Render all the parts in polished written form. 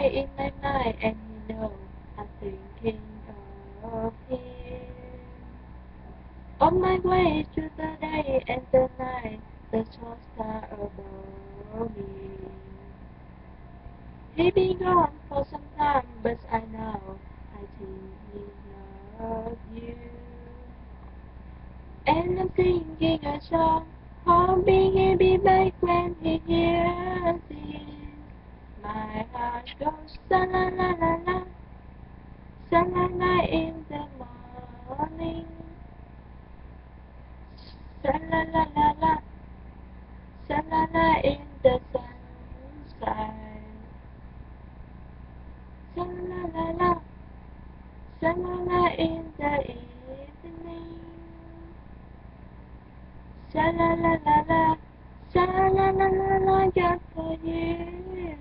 night in my mind, and you know I'm thinking of him. On my way to the day and the night, the tall star above me. He been gone for some time, but I know I think he loves you. And I'm singing a song, hoping he'll be back when he hears it. My heart goes sa la la la la, sa la la in the morning, sa la la la la, sa la la in the sunshine, sa la la la, sa la la in the evening, sa la la la la, sa la la la la, just for you.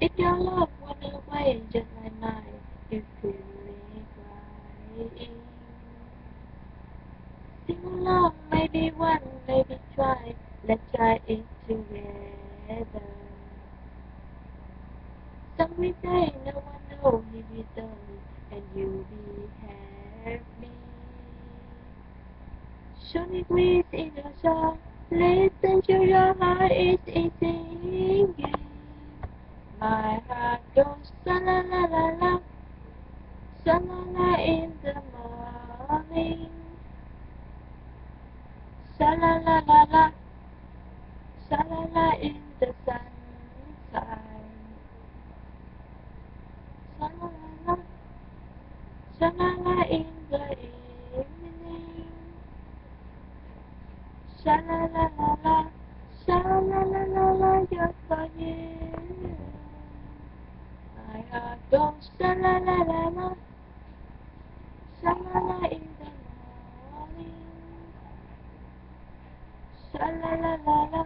If your love went away just like mine, you feel me crying. Sing along, maybe one, maybe try, let's try it together. Some may say no one knows if you don't, and you'll be happy. Sonic breeze in your song, listen to your heart, it's singing. My heart goes sa la la la la, sa la la in the morning, sa la la la la, sa la la in the sunshine, sa la la la, sa la la in the evening, sa la la la la, sa la la la la, just for you. My heart goes sa la la la la, sa la la in the morning, sa la la la la,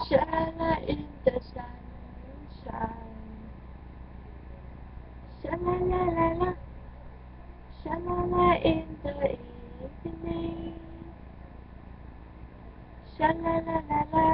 sa la la in the sunshine, sa la la la la, sa la la in the evening, sa la la la la.